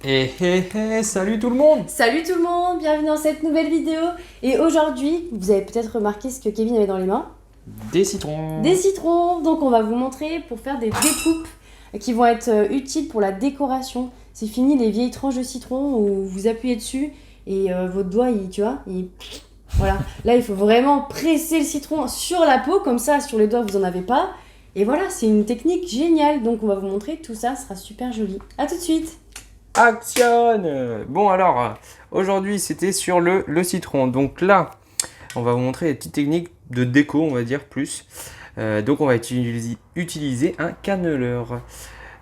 Salut tout le monde! Salut tout le monde, bienvenue dans cette nouvelle vidéo. Et aujourd'hui, vous avez peut-être remarqué ce que Kevin avait dans les mains. Des citrons! Des citrons. Donc on va vous montrer pour faire des découpes qui vont être utiles pour la décoration. C'est fini les vieilles tranches de citron où vous appuyez dessus et votre doigt, voilà. Là, il faut vraiment presser le citron sur la peau, comme ça, sur les doigts, vous en avez pas. Et voilà, c'est une technique géniale. Donc on va vous montrer tout ça, ce sera super joli. À tout de suite! Actionne! Bon alors, aujourd'hui c'était sur le citron. Donc là, on va vous montrer des petites techniques de déco, on va dire plus. Donc on va utiliser un canneleur.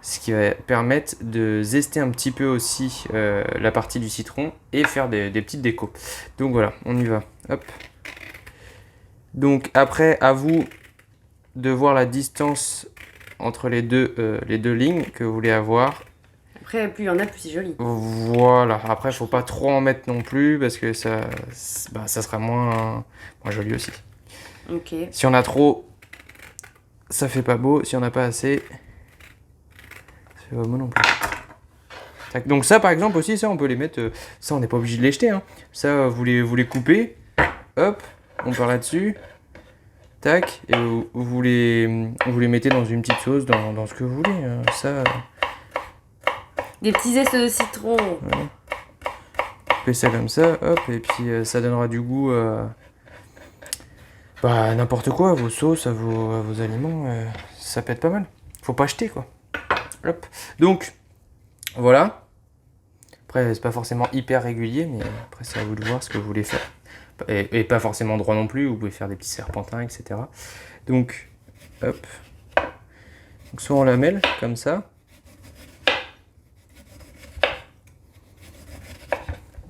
Ce qui va permettre de zester un petit peu aussi la partie du citron et faire des petites décos. Donc voilà, on y va. Hop. Donc après, à vous de voir la distance entre les deux lignes que vous voulez avoir. Après, plus il y en a, plus c'est joli. Voilà, après il faut pas trop en mettre non plus parce que ça sera moins joli aussi. Ok. Si on a trop, ça fait pas beau. Si on n'a pas assez, ça fait pas beau non plus. Tac. Donc ça par exemple aussi, ça on peut les mettre, ça on n'est pas obligé de les jeter. Hein. Ça vous les coupez, hop, on part là-dessus. Tac, et vous les mettez dans une petite sauce, dans ce que vous voulez. Ça. Des petits zestes de citron. Ouais. Coupez ça comme ça, hop, et puis ça donnera du goût à n'importe quoi, à vos sauces, à vos aliments. Ça peut être pas mal. Faut pas jeter quoi. Hop. Donc, voilà. Après, c'est pas forcément hyper régulier, mais après, c'est à vous de voir ce que vous voulez faire. Et pas forcément droit non plus, vous pouvez faire des petits serpentins, etc. Donc, hop. Donc, soit on la mêle, comme ça.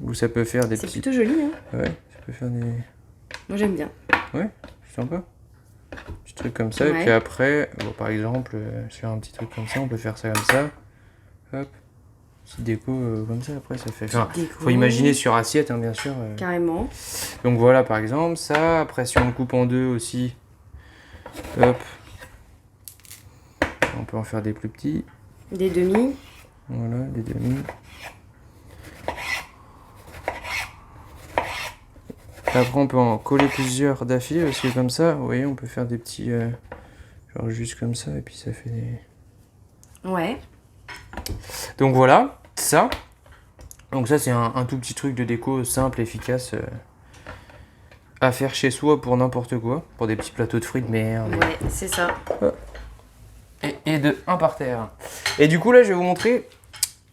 Ou ça peut faire des petits... C'est plutôt joli, hein. Ouais, ça peut faire des... Moi, j'aime bien. Ouais, c'est sympa. Petit truc comme ça, Ouais. et puis après, bon, par exemple, sur un petit truc comme ça, on peut faire ça comme ça. Hop. Petite déco comme ça, après ça fait... Enfin, faut imaginer sur assiette, hein, bien sûr. Carrément. Donc voilà, par exemple, ça. Après, si on le coupe en deux aussi, hop. On peut en faire des plus petits. Des demi. Voilà, des demi. Après, on peut en coller plusieurs d'affilée, parce que comme ça, vous voyez, on peut faire des petits... genre juste comme ça, et puis ça fait des... Ouais. Donc voilà, ça. Donc ça, c'est un tout petit truc de déco simple, efficace, à faire chez soi pour n'importe quoi. Pour des petits plateaux de fruits de mer. Ouais, c'est ça. Et de un par terre. Et du coup, là, je vais vous montrer...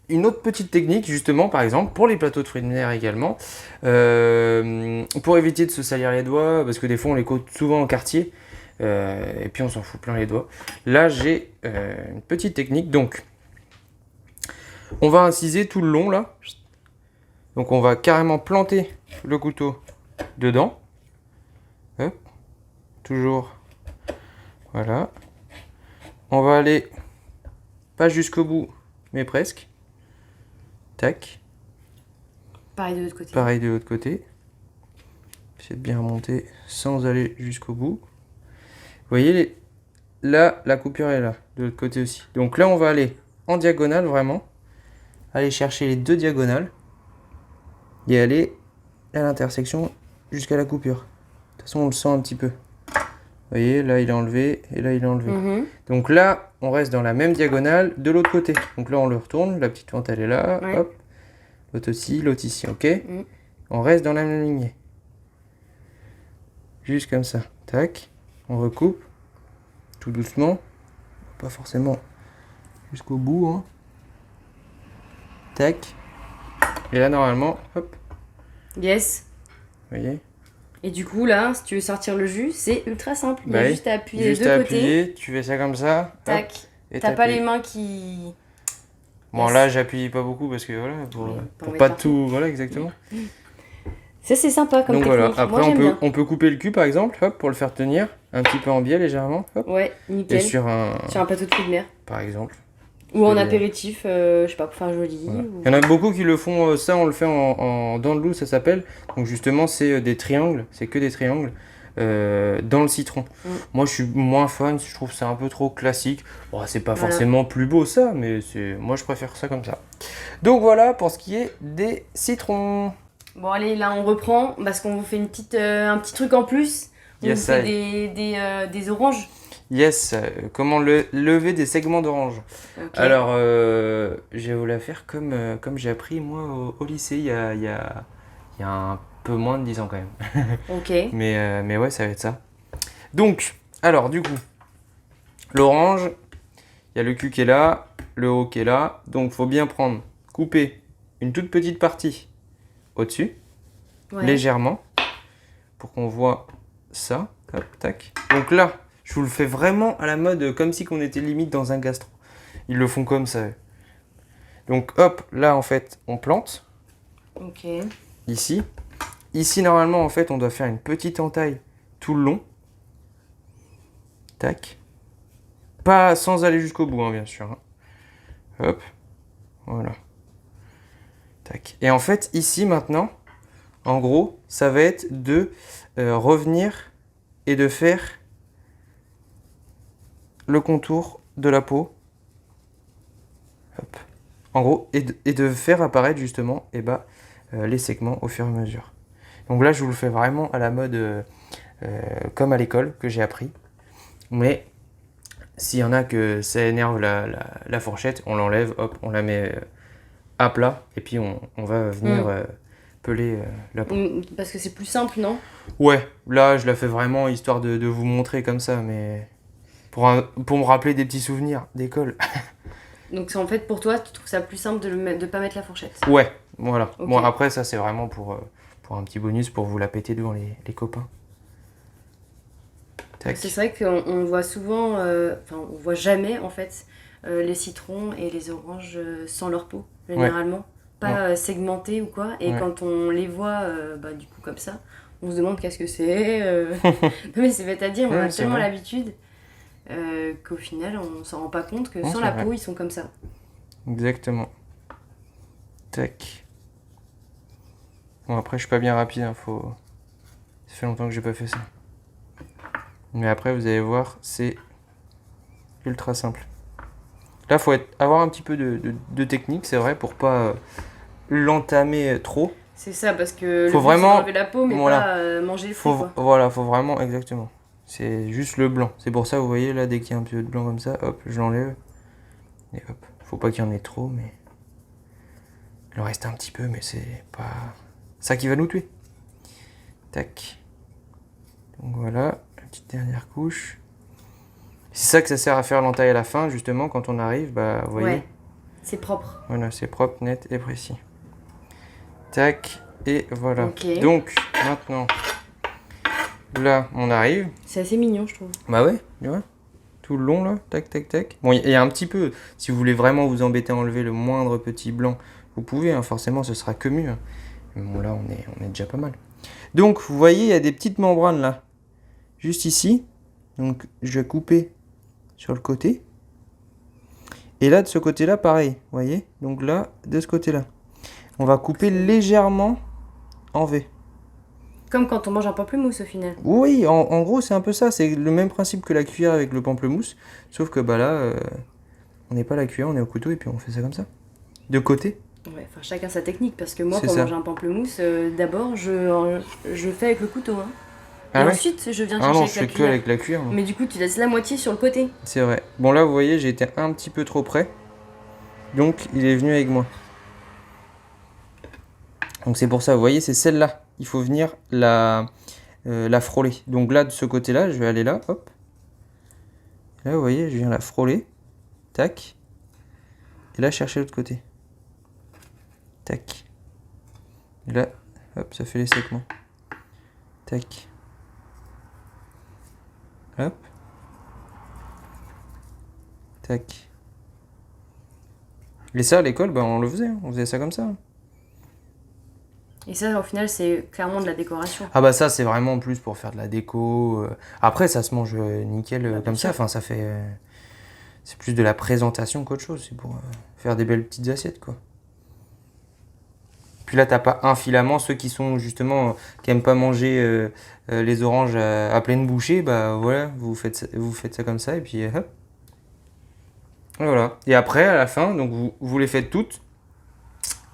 une autre petite technique, justement, par exemple, pour les plateaux de fruits de mer également, pour éviter de se salir les doigts, parce que des fois on les cote souvent en quartier, et puis on s'en fout plein les doigts. Là, j'ai une petite technique, donc on va inciser tout le long là, donc on va carrément planter le couteau dedans, hop, toujours, voilà, on va aller pas jusqu'au bout, mais presque. Tac. Pareil de l'autre côté. Pareil de l'autre côté. Essayez de bien remonter sans aller jusqu'au bout. Vous voyez, là, la coupure est là, de l'autre côté aussi. Donc là, on va aller en diagonale, vraiment. Aller chercher les deux diagonales. Et aller à l'intersection jusqu'à la coupure. De toute façon, on le sent un petit peu. Vous voyez, là, il est enlevé et là, il est enlevé. Donc là, on reste dans la même diagonale de l'autre côté. Donc là, on le retourne. La petite fente, elle est là. Ouais. Hop. L'autre aussi, l'autre ici, ok. On reste dans la même lignée. Juste comme ça. Tac. On recoupe. Tout doucement. Pas forcément jusqu'au bout. Hein. Tac. Et là, normalement, hop. Yes. Vous voyez. Et du coup, là, si tu veux sortir le jus, c'est ultra simple. Il y a Ouais. juste à appuyer Juste les deux à côtés. appuyer. Tu fais ça comme ça. Tac. Hop, et T'as pas t'appuies. les mains qui... Bon, Yes. là, j'appuie pas beaucoup parce que voilà, pour pas tout. Voilà, exactement. Ça, c'est sympa comme Donc technique. voilà, après Moi, j'aime bien. on peut couper le cul par exemple, hop, pour le faire tenir un petit peu en biais légèrement, hop, Ouais, et nickel. sur un, Sur un plateau de fruits de mer. par exemple. Ou en Voilà. apéritif, je sais pas, pour faire joli. Voilà. Ou... Il y en a beaucoup qui le font, ça on le fait en dans le loup, ça s'appelle. Donc justement c'est des triangles, c'est que des triangles. dans le citron. Moi, je suis moins fan, je trouve que c'est un peu trop classique. Bon, c'est pas forcément plus beau ça, mais moi, je préfère ça comme ça. Donc voilà pour ce qui est des citrons. Bon, allez, là, on reprend parce qu'on vous fait un petit truc en plus. On vous fait des oranges. Yes, comment lever des segments d'orange. Okay. Alors, je vais vous la faire comme j'ai appris moi au lycée il y a un peu moins de 10 ans quand même. Ok. mais ouais, ça va être ça. Donc, alors du coup, l'orange, il y a le cul qui est là, le haut qui est là. Donc, faut bien couper une toute petite partie au-dessus, légèrement, pour qu'on voit ça. Hop, tac. Donc là, je vous le fais vraiment à la mode, comme si on était limite dans un gastro. Ils le font comme ça. Donc hop, là en fait, on plante. Ok. Ici. Ici, normalement, en fait, on doit faire une petite entaille tout le long. Tac. Pas sans aller jusqu'au bout, hein, bien sûr. Hop. Voilà. Tac. Et en fait, ici, maintenant, en gros, ça va être de revenir et de faire le contour de la peau. Hop. En gros, et de faire apparaître justement les segments au fur et à mesure. Donc là, je vous le fais vraiment à la mode comme à l'école que j'ai appris. Mais s'il y en a que ça énerve la fourchette, on l'enlève, hop, on la met à plat et puis on va venir peler la peau. Parce que c'est plus simple, non? Ouais, là, je la fais vraiment histoire de vous montrer comme ça, mais pour me rappeler des petits souvenirs d'école. Donc en fait, pour toi, tu trouves ça plus simple de pas mettre la fourchette? Ouais, voilà. Okay. Bon, après, ça, c'est vraiment pour un petit bonus, pour vous la péter devant les copains. Tac. C'est vrai qu'on voit souvent, on voit jamais, en fait, les citrons et les oranges sans leur peau, généralement. Pas segmentés ou quoi. Et quand on les voit, du coup, comme ça, on se demande qu'est-ce que c'est. Non, mais c'est bête à dire, on a tellement l'habitude qu'au final, on s'en rend pas compte que sans la peau, ils sont comme ça. Exactement. Tac. Bon, après, je suis pas bien rapide, hein, ça fait longtemps que j'ai pas fait ça. Mais après, vous allez voir, c'est ultra simple. Là, faut avoir un petit peu de technique, c'est vrai, pour pas l'entamer trop. C'est ça, parce que faut vraiment enlever la peau, mais pas manger le fruit, quoi. Voilà, faut vraiment, exactement. C'est juste le blanc. C'est pour ça, vous voyez, là, dès qu'il y a un peu de blanc comme ça, hop, je l'enlève. Et hop, faut pas qu'il y en ait trop, mais... Il en reste un petit peu, mais c'est pas ça qui va nous tuer. Tac. Donc voilà, la petite dernière couche. C'est ça que ça sert à faire l'entaille à la fin, justement, quand on arrive, vous voyez. Ouais, c'est propre. Voilà, c'est propre, net et précis. Tac, et voilà. Okay. Donc, maintenant, là, on arrive. C'est assez mignon, je trouve. Bah ouais, tu vois. Tout le long, là, tac, tac, tac. Bon, il y a un petit peu, si vous voulez vraiment vous embêter à enlever le moindre petit blanc, vous pouvez, hein, forcément, ce sera que mieux. Mais bon, là, on est déjà pas mal. Donc, vous voyez, il y a des petites membranes, là, juste ici. Donc, je vais couper sur le côté. Et là, de ce côté-là, pareil, vous voyez. Donc là, de ce côté-là. On va couper légèrement en V. Comme quand on mange un pamplemousse, au final. Oui, en gros, c'est un peu ça. C'est le même principe que la cuillère avec le pamplemousse. Sauf que là, on n'est pas à la cuillère, on est au couteau et puis on fait ça comme ça. De côté. Ouais, enfin, chacun sa technique. Parce que moi, pour manger un pamplemousse, d'abord, je fais avec le couteau. Hein. Et ensuite, je viens chercher non, avec je la fais cuillère. que avec la cuillère. Moi. Mais du coup, tu laisses la moitié sur le côté. C'est vrai. Bon, là, vous voyez, j'ai été un petit peu trop près. Donc, il est venu avec moi. Donc, c'est pour ça, vous voyez, c'est celle-là. Il faut venir la frôler. Donc là, de ce côté-là, je vais aller là, hop. Là, vous voyez, je viens la frôler. Tac. Et là, chercher l'autre côté. Tac. Et là, hop, ça fait les segments. Tac. Hop. Tac. Et ça, à l'école, on le faisait. Hein. On faisait ça comme ça. Hein. Et ça, au final, c'est clairement de la décoration. Ah ça, c'est vraiment plus pour faire de la déco. Après, ça se mange nickel comme ça. Enfin, ça fait... c'est plus de la présentation qu'autre chose. C'est pour faire des belles petites assiettes, quoi. Puis là, t'as pas un filament. Ceux qui sont justement qui aiment pas manger les oranges à pleine bouchée, bah voilà, vous faites ça comme ça et puis hop. Et voilà. Et après, à la fin, donc vous les faites toutes.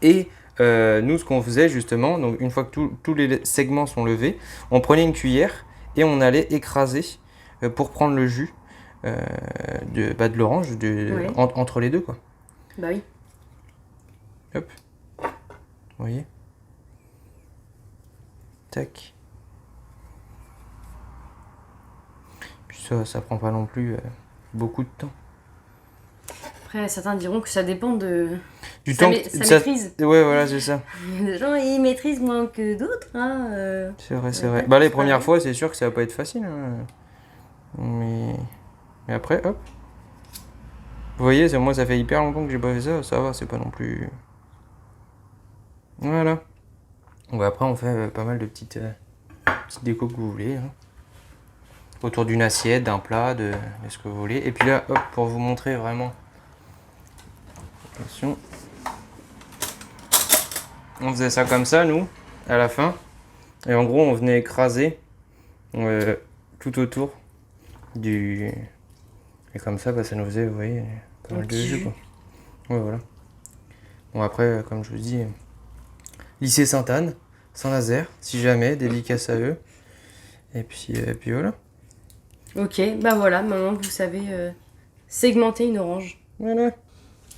Et nous, ce qu'on faisait justement, donc une fois que tous les segments sont levés, on prenait une cuillère et on allait écraser pour prendre le jus de l'orange Ouais. entre les deux, quoi. Bah oui. Hop. Vous voyez? Tac. Puis ça prend pas non plus beaucoup de temps. Après, certains diront que ça dépend de Du sa temps sa maîtrise. Ouais, voilà, c'est ça. Il y a des gens, ils maîtrisent moins que d'autres. Hein, C'est vrai, c'est ouais, vrai. pas Bah, les tous premières pareil. fois, c'est sûr que ça va pas être facile, hein. Mais après, hop. Vous voyez, moi, ça fait hyper longtemps que j'ai pas fait ça. Ça va, c'est pas non plus. Voilà. Bon, bah, après, on fait pas mal de petites décos que vous voulez, hein. Autour d'une assiette, d'un plat, de ce que vous voulez. Et puis là, hop, pour vous montrer vraiment. Attention. On faisait ça comme ça, nous, à la fin. Et en gros, on venait écraser tout autour du. Et comme ça, bah, ça nous faisait, vous voyez, pas mal de jus, quoi. Ouais, voilà. Bon, après, comme je vous dis, lycée Sainte-Anne, Saint-Nazaire, si jamais, dédicace à eux. Et puis voilà. Ok, bah voilà, maintenant vous savez segmenter une orange. Voilà.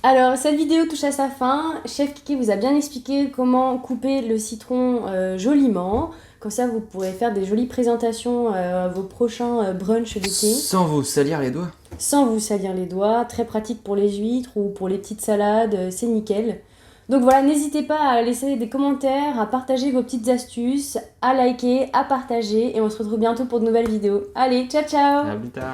Alors, cette vidéo touche à sa fin. Chef Kiki vous a bien expliqué comment couper le citron joliment. Comme ça, vous pourrez faire des jolies présentations à vos prochains brunchs d'été. Sans vous salir les doigts. Sans vous salir les doigts. Très pratique pour les huîtres ou pour les petites salades, c'est nickel. Donc voilà, n'hésitez pas à laisser des commentaires, à partager vos petites astuces, à liker, à partager. Et on se retrouve bientôt pour de nouvelles vidéos. Allez, ciao ciao! À plus tard.